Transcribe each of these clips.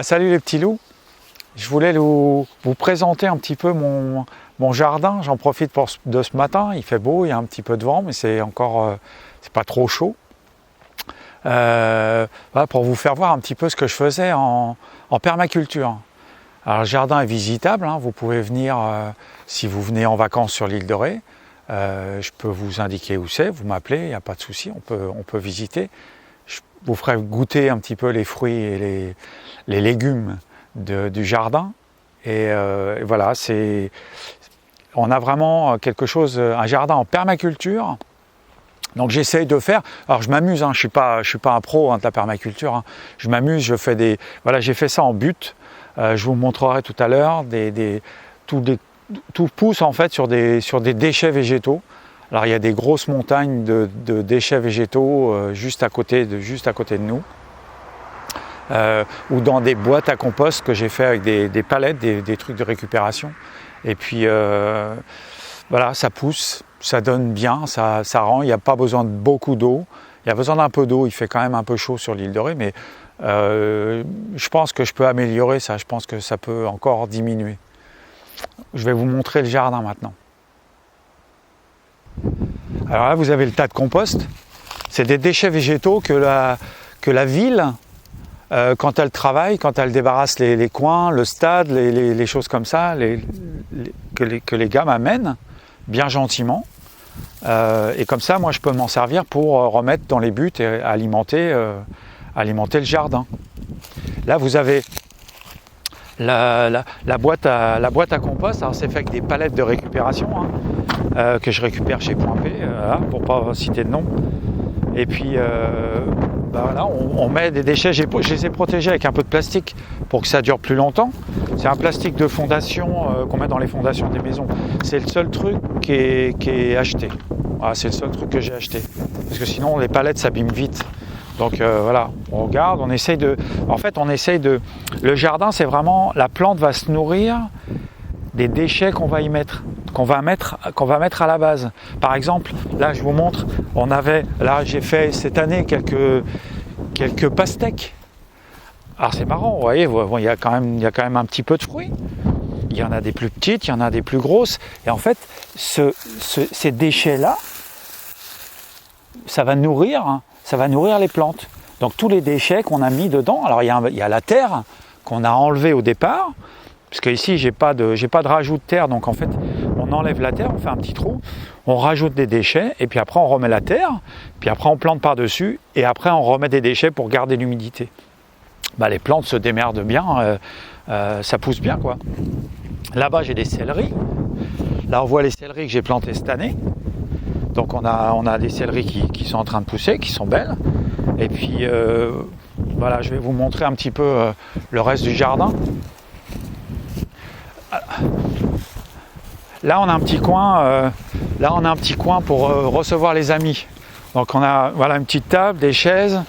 Salut les petits loups, je voulais vous présenter un petit peu mon jardin. J'en profite de ce matin, il fait beau, il y a un petit peu de vent, mais c'est encore c'est pas trop chaud. Pour vous faire voir un petit peu ce que je faisais en permaculture. Alors le jardin est visitable, hein, vous pouvez venir si vous venez en vacances sur l'île de Ré. Je peux vous indiquer où c'est, vous m'appelez, il n'y a pas de souci, on peut visiter. Je vous ferai goûter un petit peu les fruits et les légumes du jardin. Et voilà, on a vraiment quelque chose, un jardin en permaculture. Donc j'essaye de faire, alors je m'amuse, hein, je suis pas un pro de la permaculture, hein. Je m'amuse, j'ai fait ça en but. Je vous montrerai tout à l'heure, tout pousse en fait sur des déchets végétaux. Alors il y a des grosses montagnes de déchets végétaux juste à côté de nous. Ou dans des boîtes à compost que j'ai fait avec des palettes, des trucs de récupération. Et puis voilà, ça pousse, ça donne bien, ça rend, il n'y a pas besoin de beaucoup d'eau. Il y a besoin d'un peu d'eau, il fait quand même un peu chaud sur l'île de Ré, mais je pense que je peux améliorer ça, je pense que ça peut encore diminuer. Je vais vous montrer le jardin maintenant. Alors là, vous avez le tas de compost. C'est des déchets végétaux que la ville, quand elle travaille, quand elle débarrasse les coins, le stade, les choses comme ça, que les gars m'amènent bien gentiment. Et comme ça, moi, je peux m'en servir pour remettre dans les buts et alimenter le jardin. Là, vous avez la boîte à compost. Alors, c'est fait avec des palettes de récupération que je récupère chez Point P, pour ne pas citer de nom. Et puis, voilà, on met des déchets. Je les ai protégés avec un peu de plastique pour que ça dure plus longtemps. C'est un plastique de fondation qu'on met dans les fondations des maisons. C'est le seul truc qui est acheté. Voilà, c'est le seul truc que j'ai acheté. Parce que sinon, les palettes s'abîment vite. Donc voilà, on regarde, on essaye de... Le jardin, c'est vraiment... La plante va se nourrir des déchets qu'on va y mettre, qu'on va mettre à la base. Par exemple, là, je vous montre, j'ai fait cette année quelques pastèques. Alors c'est marrant, vous voyez, il y a quand même un petit peu de fruits. Il y en a des plus petites, il y en a des plus grosses. Et en fait, ces déchets-là, ça va nourrir les plantes. Donc tous les déchets qu'on a mis dedans, alors il y a la terre qu'on a enlevée au départ, parce que ici j'ai pas de rajout de terre, donc en fait on enlève la terre, on fait un petit trou, on rajoute des déchets, et puis après on remet la terre, puis après on plante par-dessus, et après on remet des déchets pour garder l'humidité. Les plantes se démerdent bien, ça pousse bien quoi. Là-bas j'ai des céleris. Là on voit les céleris que j'ai plantés cette année. Donc on a des céleris qui sont en train de pousser, qui sont belles. Et puis voilà, je vais vous montrer un petit peu le reste du jardin. Là on a un petit coin pour recevoir les amis. Donc on a une petite table, des chaises.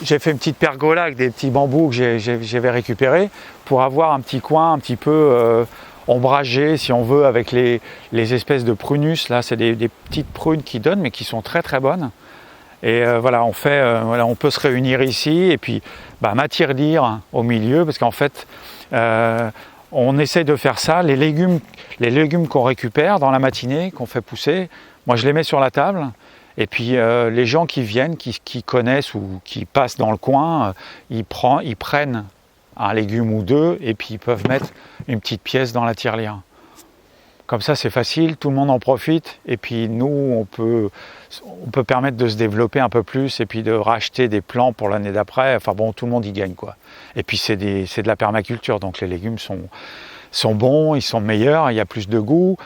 J'ai fait une petite pergola avec des petits bambous que j'avais récupérés pour avoir un petit coin un petit peu ombragé, si on veut, avec les espèces de prunus. Là, c'est des petites prunes qui donnent, mais qui sont très très bonnes. Et on peut se réunir ici et puis m'attire au milieu, parce qu'en fait, on essaie de faire ça. Les légumes qu'on récupère dans la matinée, qu'on fait pousser, moi je les mets sur la table. Et puis les gens qui viennent, qui connaissent ou qui passent dans le coin, ils prennent un légume ou deux et puis ils peuvent mettre une petite pièce dans la tirelire. Comme ça c'est facile, tout le monde en profite et puis nous on peut permettre de se développer un peu plus et puis de racheter des plants pour l'année d'après. Enfin bon, tout le monde y gagne quoi. Et puis c'est de la permaculture, donc les légumes sont bons, ils sont meilleurs, il y a plus de goût.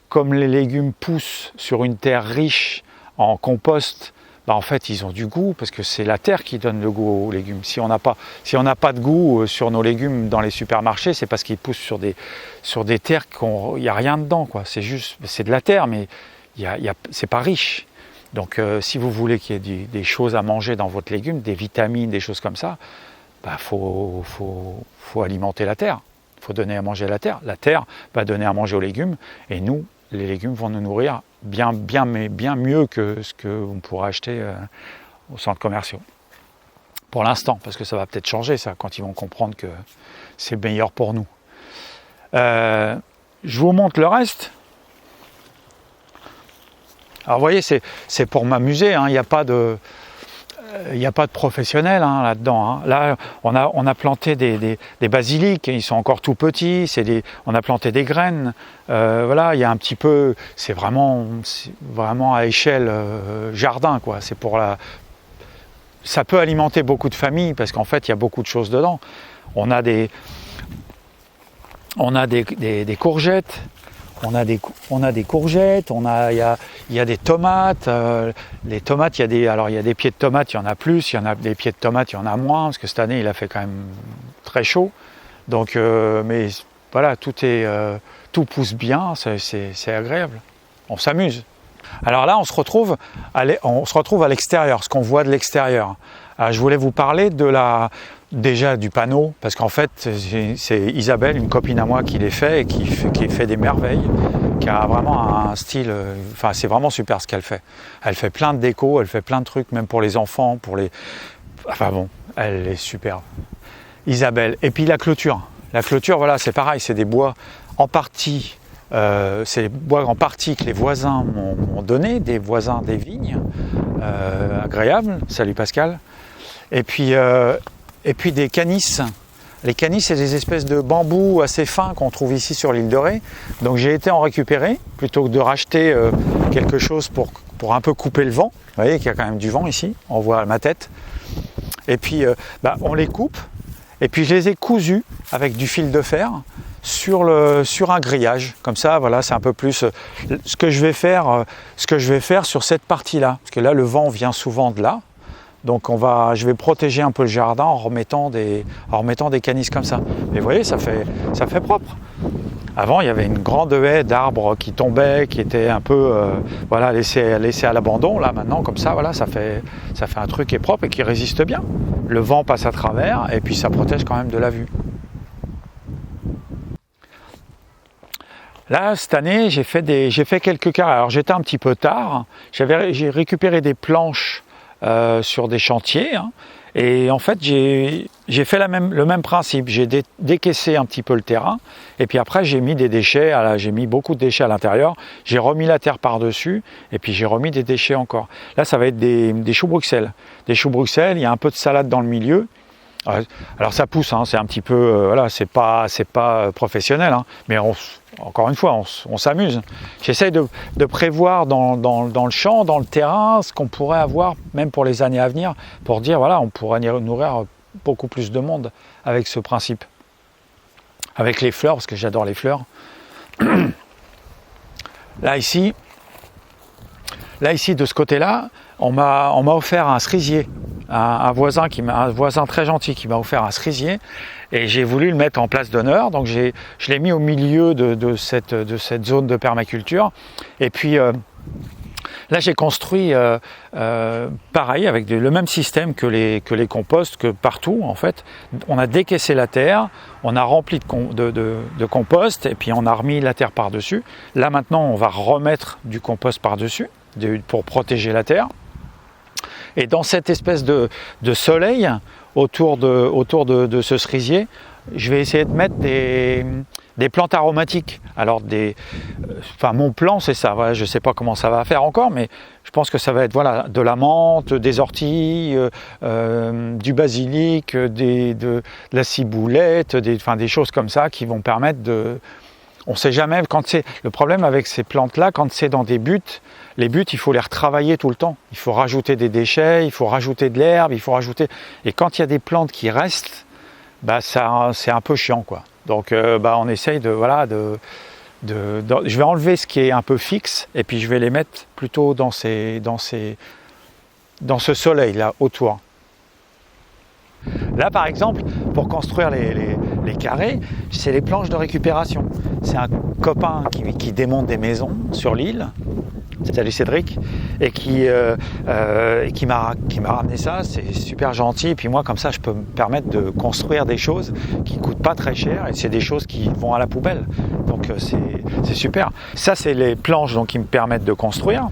Comme les légumes poussent sur une terre riche en compost, en fait ils ont du goût parce que c'est la terre qui donne le goût aux légumes. Si on n'a pas de goût sur nos légumes dans les supermarchés, c'est parce qu'ils poussent sur des terres il n'y a rien dedans quoi. C'est de la terre, mais c'est pas riche. Donc si vous voulez qu'il y ait des choses à manger dans votre légume, des vitamines, des choses comme ça, faut alimenter la terre. Il faut donner à manger à la terre. La terre va donner à manger aux légumes et nous, les légumes vont nous nourrir bien mieux que ce qu'on pourra acheter aux centres commerciaux. pour l'instant, parce que ça va peut-être changer ça quand ils vont comprendre que c'est meilleur pour nous. Je vous montre le reste. Alors vous voyez, c'est pour m'amuser, hein. Il n'y a pas de professionnel là-dedans. Hein. Là, on a planté des basiliques, ils sont encore tout petits. On a planté des graines. Voilà, il y a un petit peu. C'est vraiment à échelle jardin, quoi. C'est pour ça peut alimenter beaucoup de familles parce qu'en fait, il y a beaucoup de choses dedans. On a des courgettes. On a des courgettes, il y a des tomates. Les tomates, il y a des pieds de tomates, il y en a plus, il y en a des pieds de tomates, il y en a moins, parce que cette année il a fait quand même très chaud. Donc, mais voilà, tout pousse bien, c'est agréable. On s'amuse. Alors là, on se retrouve à l'extérieur, ce qu'on voit de l'extérieur. Alors, je voulais vous parler déjà du panneau, parce qu'en fait, c'est Isabelle, une copine à moi, qui les fait et qui fait des merveilles, qui a vraiment un style, enfin c'est vraiment super ce qu'elle fait. Elle fait plein de déco, elle fait plein de trucs, même pour les enfants, enfin bon, elle est superbe. Isabelle. Et puis la clôture, voilà, c'est pareil, c'est des bois en partie, que les voisins m'ont donné, des voisins des vignes, agréables. Salut Pascal. Et puis des canisses. Les canisses, c'est des espèces de bambous assez fins qu'on trouve ici sur l'île de Ré. Donc j'ai été en récupérer plutôt que de racheter quelque chose pour un peu couper le vent. Vous voyez qu'il y a quand même du vent ici, on voit ma tête. Et puis on les coupe et puis je les ai cousus avec du fil de fer sur un grillage. Comme ça, voilà, c'est un peu plus ce que je vais faire sur cette partie-là. Parce que là, le vent vient souvent de là. Donc je vais protéger un peu le jardin en remettant des canisses comme ça. Et vous voyez, ça fait propre. Avant, il y avait une grande haie d'arbres qui tombaient, qui étaient un peu laissés à l'abandon. Là, maintenant, comme ça, voilà, ça fait un truc qui est propre et qui résiste bien. Le vent passe à travers et puis ça protège quand même de la vue. Là, cette année, j'ai fait quelques carrés. Alors, j'étais un petit peu tard. J'ai récupéré des planches sur des chantiers, hein, et en fait j'ai fait le même principe. J'ai décaissé un petit peu le terrain et puis après j'ai mis des déchets, j'ai mis beaucoup de déchets à l'intérieur, j'ai remis la terre par dessus et puis j'ai remis des déchets encore. Là ça va être des choux Bruxelles, il y a un peu de salade dans le milieu. Alors ça pousse, hein, c'est un petit peu, voilà, c'est pas professionnel, hein, mais encore une fois, on s'amuse. J'essaye de prévoir dans le champ, dans le terrain, ce qu'on pourrait avoir, même pour les années à venir, pour dire, voilà, on pourrait nourrir beaucoup plus de monde avec ce principe. Avec les fleurs, parce que j'adore les fleurs. Là ici, de ce côté-là, on m'a offert un cerisier. Un voisin très gentil qui m'a offert un cerisier et j'ai voulu le mettre en place d'honneur, donc je l'ai mis au milieu de cette zone de permaculture. Et puis là j'ai construit pareil avec le même système que les composts, que partout en fait. On a décaissé la terre, on a rempli de compost et puis on a remis la terre par-dessus. Là maintenant on va remettre du compost par-dessus pour protéger la terre. Et dans cette espèce de soleil autour de ce cerisier, je vais essayer de mettre des plantes aromatiques. Alors mon plan c'est ça, voilà, je ne sais pas comment ça va faire encore, mais je pense que ça va être de la menthe, des orties, du basilic, de la ciboulette, des choses comme ça qui vont permettre de... On ne sait jamais, le problème avec ces plantes-là, quand c'est dans des buts, les buts, il faut les retravailler tout le temps. Il faut rajouter des déchets, il faut rajouter de l'herbe, Et quand il y a des plantes qui restent, c'est un peu chiant, quoi. Donc, on essaye je vais enlever ce qui est un peu fixe, et puis je vais les mettre plutôt dans ce soleil-là, autour. Là, par exemple, pour construire les carrés, c'est les planches de récupération. C'est un copain qui démonte des maisons sur l'île, salut Cédric, et qui m'a ramené ça. C'est super gentil. Et puis moi, comme ça, je peux me permettre de construire des choses qui ne coûtent pas très cher, et c'est des choses qui vont à la poubelle. Donc c'est super. Ça, c'est les planches donc, qui me permettent de construire.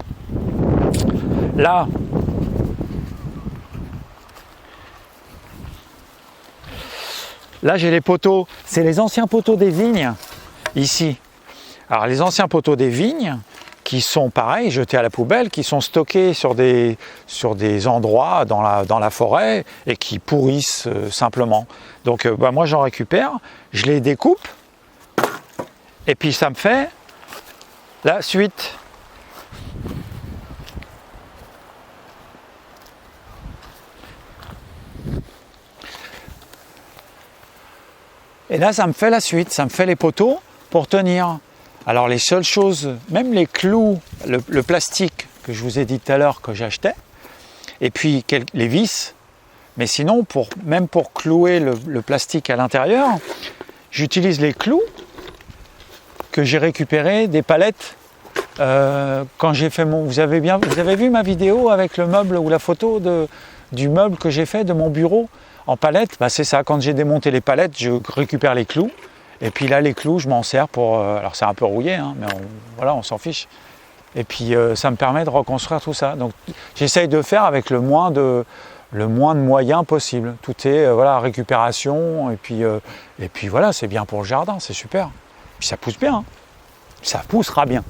Là, j'ai les poteaux, c'est les anciens poteaux des vignes, ici. Alors, les anciens poteaux des vignes, qui sont pareils, jetés à la poubelle, qui sont stockés sur des endroits dans la forêt et qui pourrissent simplement. Donc, moi, j'en récupère, je les découpe, et puis ça me fait la suite. Et là, ça me fait la suite, ça me fait les poteaux pour tenir. Alors les seules choses, même les clous, le plastique que je vous ai dit tout à l'heure que j'achetais, et puis les vis, mais sinon, même pour clouer le plastique à l'intérieur, j'utilise les clous que j'ai récupérés des palettes quand j'ai fait vous avez vu ma vidéo avec le meuble ou la photo du meuble que j'ai fait de mon bureau en palette, c'est ça, quand j'ai démonté les palettes, je récupère les clous, et puis là les clous je m'en sers pour, alors c'est un peu rouillé, hein, mais voilà, on s'en fiche, et puis ça me permet de reconstruire tout ça, donc j'essaye de faire avec le moins de moyens possible, tout est voilà, récupération, et puis voilà, c'est bien pour le jardin, c'est super, puis ça pousse bien, hein. Ça poussera bien.